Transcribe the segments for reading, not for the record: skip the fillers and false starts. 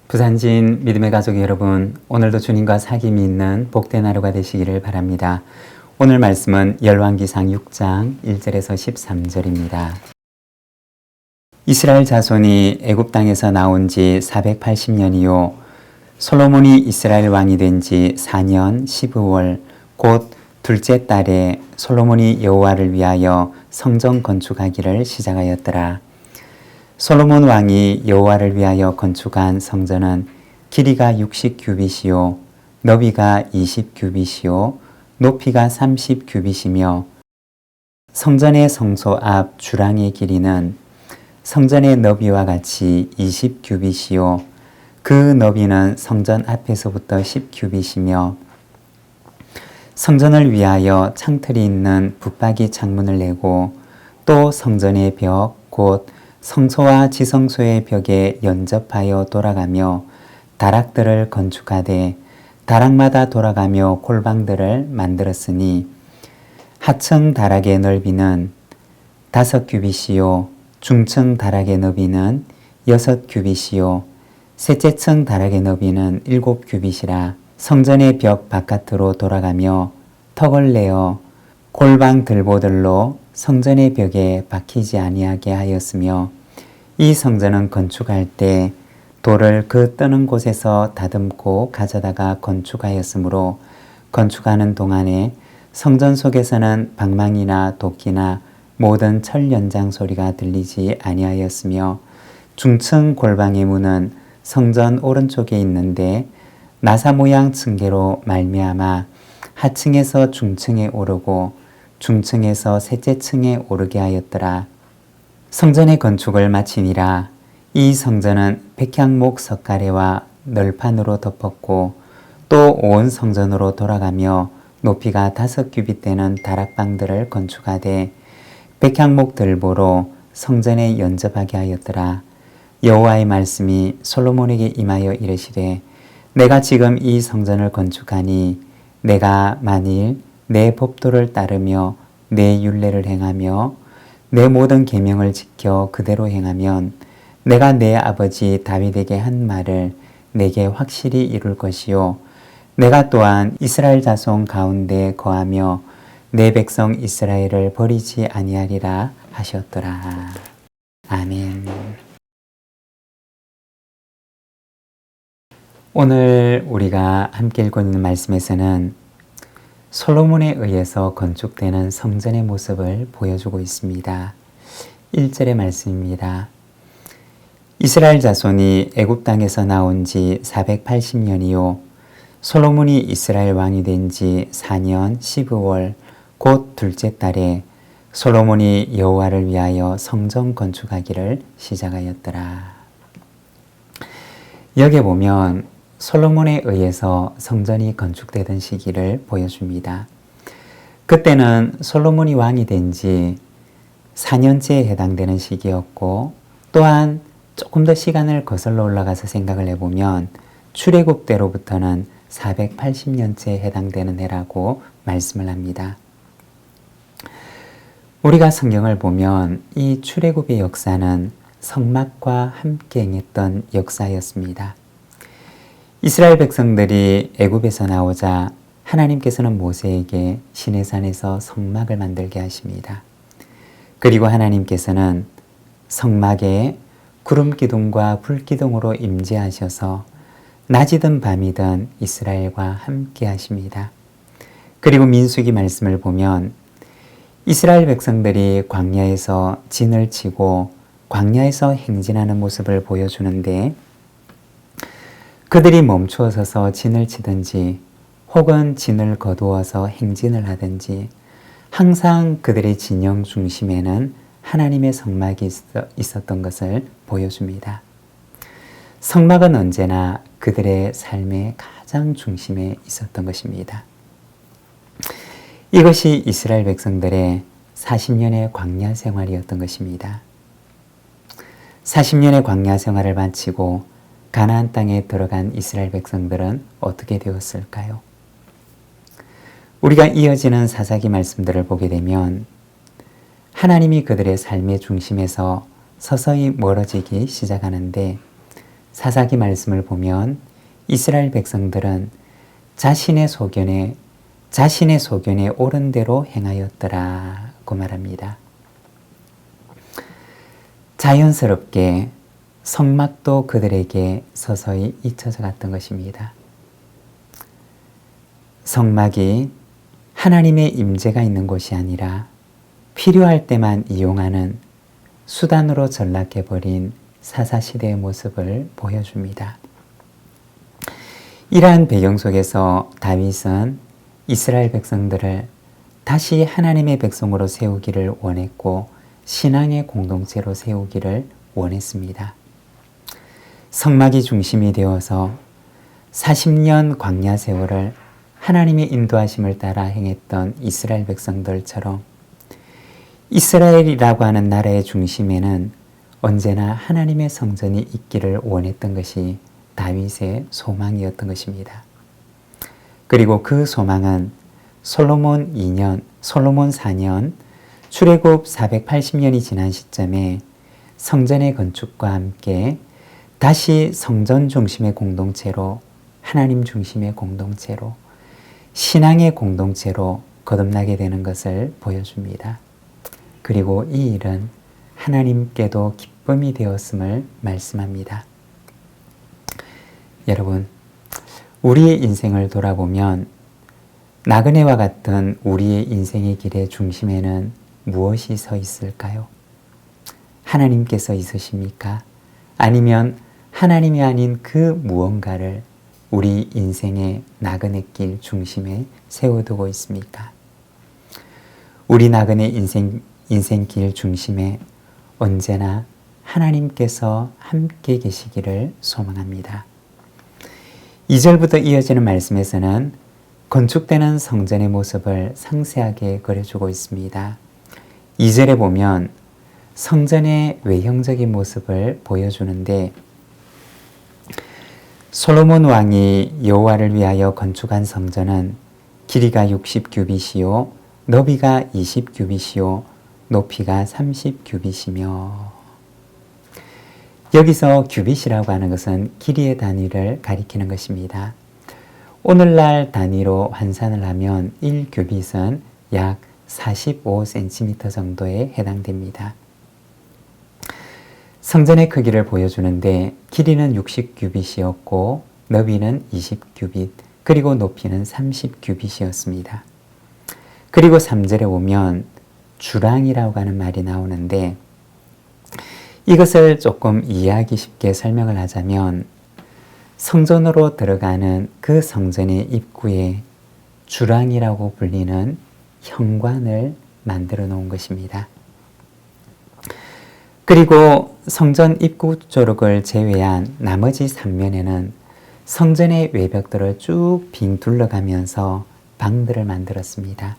부산진 믿음의 가족 여러분, 오늘도 주님과 사귐이 있는 복된 하루가 되시기를 바랍니다. 오늘 말씀은 열왕기상 6장 1절에서 13절입니다. 이스라엘 자손이 애굽 땅에서 나온 지 480년이요 솔로몬이 이스라엘 왕이 된 지 4년 12월 곧 둘째 달에 솔로몬이 여호와를 위하여 성전 건축하기를 시작하였더라. 솔로몬 왕이 여호와를 위하여 건축한 성전은 길이가 60규빗이요 너비가 20규빗이요 높이가 30규빗이며 성전의 성소 앞 주랑의 길이는 성전의 너비와 같이 20규빗이요 그 너비는 성전 앞에서부터 10규빗이며 성전을 위하여 창틀이 있는 붙박이 창문을 내고 또 성전의 벽 곧 성소와 지성소의 벽에 연접하여 돌아가며 다락들을 건축하되 다락마다 돌아가며 골방들을 만들었으니 하층 다락의 넓이는 5규빗이요 중층 다락의 너비는 6규빗이요 셋째 층 다락의 너비는 7규빗이라 성전의 벽 바깥으로 돌아가며 턱을 내어 골방 들보들로 성전의 벽에 박히지 아니하게 하였으며 이 성전은 건축할 때 돌을 그 뜨는 곳에서 다듬고 가져다가 건축하였으므로 건축하는 동안에 성전 속에서는 방망이나 도끼나 모든 철 연장 소리가 들리지 아니하였으며 중층 골방의 문은 성전 오른쪽에 있는데 나사 모양 층계로 말미암아 하층에서 중층에 오르고 중층에서 셋째 층에 오르게 하였더라. 성전의 건축을 마치니라. 이 성전은 백향목 석가래와 널판으로 덮었고 또 온 성전으로 돌아가며 높이가 5규빗 되는 다락방들을 건축하되 백향목 들보로 성전에 연접하게 하였더라. 여호와의 말씀이 솔로몬에게 임하여 이르시되 내가 지금 이 성전을 건축하니 내가 만일 내 법도를 따르며 내 율례를 행하며 내 모든 계명을 지켜 그대로 행하면 내가 내 아버지 다윗에게 한 말을 내게 확실히 이룰 것이요 내가 또한 이스라엘 자손 가운데 거하며 내 백성 이스라엘을 버리지 아니하리라 하셨더라. 아멘. 오늘 우리가 함께 읽고 있는 말씀에서는 솔로몬에 의해서 건축되는 성전의 모습을 보여주고 있습니다. 1절의 말씀입니다. 이스라엘 자손이 애굽 땅에서 나온 지 480년이요 솔로몬이 이스라엘 왕이 된 지 4년 12월 곧 둘째 달에 솔로몬이 여호와를 위하여 성전 건축하기를 시작하였더라. 여기 보면 솔로몬에 의해서 성전이 건축되던 시기를 보여줍니다. 그때는 솔로몬이 왕이 된 지 4년째에 해당되는 시기였고 또한 조금 더 시간을 거슬러 올라가서 생각을 해보면 출애굽 때로부터는 480년째에 해당되는 해라고 말씀을 합니다. 우리가 성경을 보면 이 출애굽의 역사는 성막과 함께 행했던 역사였습니다. 이스라엘 백성들이 애굽에서 나오자 하나님께서는 모세에게 시내산에서 성막을 만들게 하십니다. 그리고 하나님께서는 성막에 구름기둥과 불기둥으로 임재하셔서 낮이든 밤이든 이스라엘과 함께 하십니다. 그리고 민수기 말씀을 보면 이스라엘 백성들이 광야에서 진을 치고 광야에서 행진하는 모습을 보여주는데 그들이 멈추어 서서 진을 치든지 혹은 진을 거두어서 행진을 하든지 항상 그들의 진영 중심에는 하나님의 성막이 있었던 것을 보여줍니다. 성막은 언제나 그들의 삶의 가장 중심에 있었던 것입니다. 이것이 이스라엘 백성들의 40년의 광야 생활이었던 것입니다. 40년의 광야 생활을 마치고 가나안 땅에 들어간 이스라엘 백성들은 어떻게 되었을까요? 우리가 이어지는 사사기 말씀들을 보게 되면 하나님이 그들의 삶의 중심에서 서서히 멀어지기 시작하는데 사사기 말씀을 보면 이스라엘 백성들은 자신의 소견에 옳은 대로 행하였더라고 말합니다. 자연스럽게 성막도 그들에게 서서히 잊혀져 갔던 것입니다. 성막이 하나님의 임재가 있는 곳이 아니라 필요할 때만 이용하는 수단으로 전락해버린 사사시대의 모습을 보여줍니다. 이러한 배경 속에서 다윗은 이스라엘 백성들을 다시 하나님의 백성으로 세우기를 원했고 신앙의 공동체로 세우기를 원했습니다. 성막이 중심이 되어서 40년 광야 세월을 하나님의 인도하심을 따라 행했던 이스라엘 백성들처럼 이스라엘이라고 하는 나라의 중심에는 언제나 하나님의 성전이 있기를 원했던 것이 다윗의 소망이었던 것입니다. 그리고 그 소망은 솔로몬 4년 출애굽 480년이 지난 시점에 성전의 건축과 함께 다시 성전 중심의 공동체로 하나님 중심의 공동체로 신앙의 공동체로 거듭나게 되는 것을 보여줍니다. 그리고 이 일은 하나님께도 기쁨이 되었음을 말씀합니다. 여러분, 우리의 인생을 돌아보면 나그네와 같은 우리의 인생의 길의 중심에는 무엇이 서 있을까요? 하나님께서 있으십니까? 아니면 하나님이 아닌 그 무언가를 우리 인생의 나그네길 중심에 세워두고 있습니까? 우리 나그네 인생길 중심에 언제나 하나님께서 함께 계시기를 소망합니다. 2절부터 이어지는 말씀에서는 건축되는 성전의 모습을 상세하게 그려주고 있습니다. 2절에 보면 성전의 외형적인 모습을 보여주는데 솔로몬 왕이 여호와를 위하여 건축한 성전은 길이가 60규빗이요 너비가 20규빗이요 높이가 30규빗이며 여기서 규빗이라고 하는 것은 길이의 단위를 가리키는 것입니다. 오늘날 단위로 환산을 하면 1규빗은 약 45cm 정도에 해당됩니다. 성전의 크기를 보여주는데 길이는 60규빗이었고 너비는 20규빗 그리고 높이는 30규빗이었습니다. 그리고 3절에 보면 주랑이라고 하는 말이 나오는데 이것을 조금 이해하기 쉽게 설명을 하자면 성전으로 들어가는 그 성전의 입구에 주랑이라고 불리는 현관을 만들어 놓은 것입니다. 그리고 성전 입구 조력을 제외한 나머지 3면에는 성전의 외벽들을 쭉 빙 둘러가면서 방들을 만들었습니다.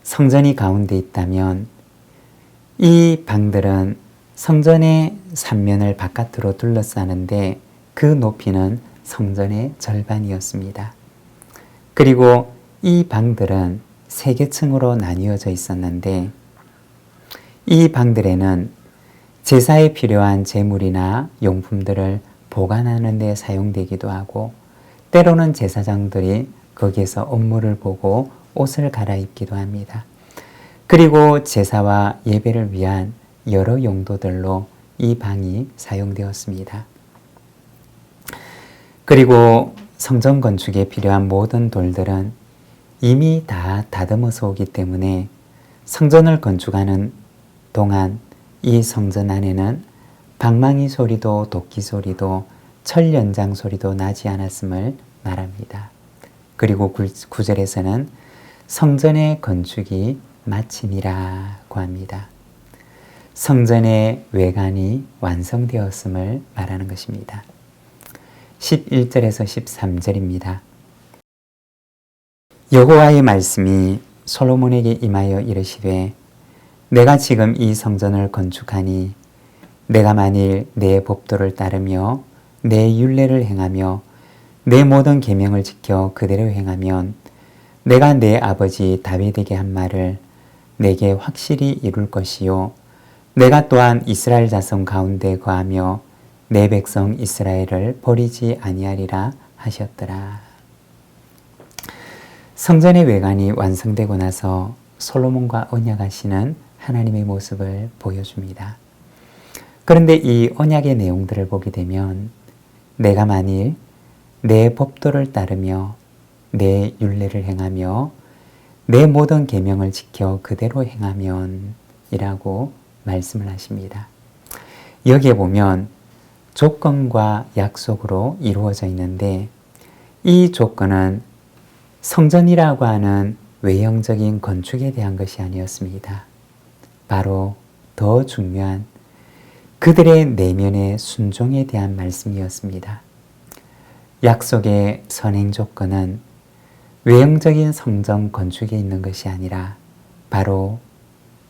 성전이 가운데 있다면 이 방들은 성전의 3면을 바깥으로 둘러싸는데 그 높이는 성전의 절반이었습니다. 그리고 이 방들은 3개층으로 나뉘어져 있었는데 이 방들에는 제사에 필요한 제물이나 용품들을 보관하는 데 사용되기도 하고 때로는 제사장들이 거기에서 업무를 보고 옷을 갈아입기도 합니다. 그리고 제사와 예배를 위한 여러 용도들로 이 방이 사용되었습니다. 그리고 성전 건축에 필요한 모든 돌들은 이미 다 다듬어서 오기 때문에 성전을 건축하는 동안 이 성전 안에는 방망이 소리도 도끼 소리도 철 연장 소리도 나지 않았음을 말합니다. 그리고 9절에서는 성전의 건축이 마치니라고 합니다. 성전의 외관이 완성되었음을 말하는 것입니다. 11절에서 13절입니다. 여호와의 말씀이 솔로몬에게 임하여 이르시되 내가 지금 이 성전을 건축하니 내가 만일 내 법도를 따르며 내 율례를 행하며 내 모든 계명을 지켜 그대로 행하면 내가 내 아버지 다윗에게 한 말을 내게 확실히 이룰 것이요 내가 또한 이스라엘 자손 가운데 거하며 내 백성 이스라엘을 버리지 아니하리라 하셨더라. 성전의 외관이 완성되고 나서 솔로몬과 언약하시는 하나님의 모습을 보여줍니다. 그런데 이 언약의 내용들을 보게 되면 내가 만일 내 법도를 따르며 내 율례를 행하며 내 모든 계명을 지켜 그대로 행하면 이라고 말씀을 하십니다. 여기에 보면 조건과 약속으로 이루어져 있는데 이 조건은 성전이라고 하는 외형적인 건축에 대한 것이 아니었습니다. 바로 더 중요한 그들의 내면의 순종에 대한 말씀이었습니다. 약속의 선행 조건은 외형적인 성전 건축에 있는 것이 아니라 바로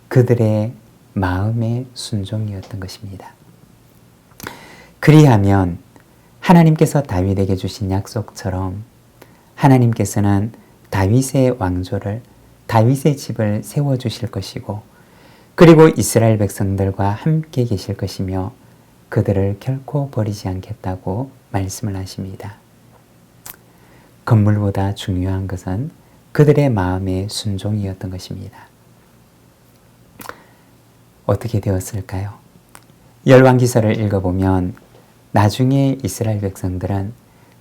그들의 마음의 순종이었던 것입니다. 그리하면 하나님께서 다윗에게 주신 약속처럼 하나님께서는 다윗의 왕조를, 다윗의 집을 세워주실 것이고 그리고 이스라엘 백성들과 함께 계실 것이며 그들을 결코 버리지 않겠다고 말씀을 하십니다. 건물보다 중요한 것은 그들의 마음의 순종이었던 것입니다. 어떻게 되었을까요? 열왕기서를 읽어보면 나중에 이스라엘 백성들은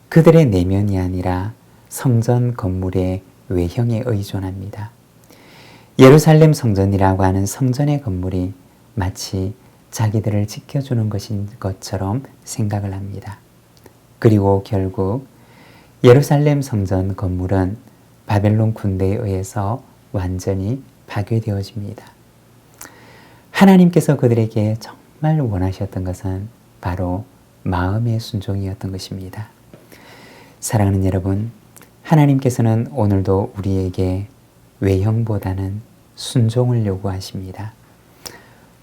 그들의 내면이 아니라 성전 건물의 외형에 의존합니다. 예루살렘 성전이라고 하는 성전의 건물이 마치 자기들을 지켜주는 것인 것처럼 생각을 합니다. 그리고 결국 예루살렘 성전 건물은 바벨론 군대에 의해서 완전히 파괴되어집니다. 하나님께서 그들에게 정말 원하셨던 것은 바로 마음의 순종이었던 것입니다. 사랑하는 여러분, 하나님께서는 오늘도 우리에게 외형보다는 순종을 요구하십니다.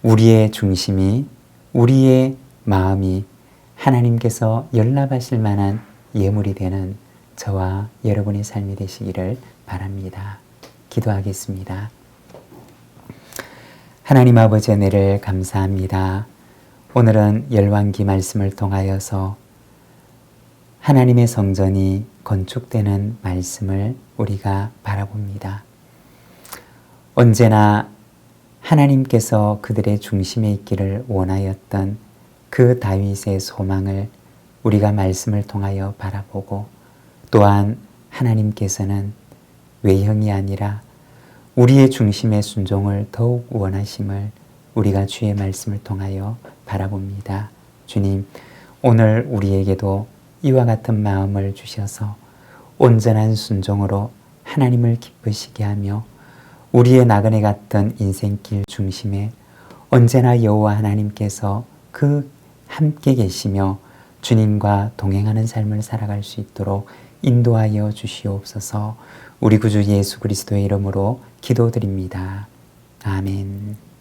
우리의 중심이, 우리의 마음이 하나님께서 연락하실 만한 예물이 되는 저와 여러분의 삶이 되시기를 바랍니다. 기도하겠습니다. 하나님 아버지 은혜를 감사합니다. 오늘은 열왕기 말씀을 통하여서 하나님의 성전이 건축되는 말씀을 우리가 바라봅니다. 언제나 하나님께서 그들의 중심에 있기를 원하였던 그 다윗의 소망을 우리가 말씀을 통하여 바라보고 또한 하나님께서는 외형이 아니라 우리의 중심의 순종을 더욱 원하심을 우리가 주의 말씀을 통하여 바라봅니다. 주님, 오늘 우리에게도 이와 같은 마음을 주셔서 온전한 순종으로 하나님을 기쁘시게 하며 우리의 나그네 같은 인생길 중심에 언제나 여호와 하나님께서 그 함께 계시며 주님과 동행하는 삶을 살아갈 수 있도록 인도하여 주시옵소서. 우리 구주 예수 그리스도의 이름으로 기도드립니다. 아멘.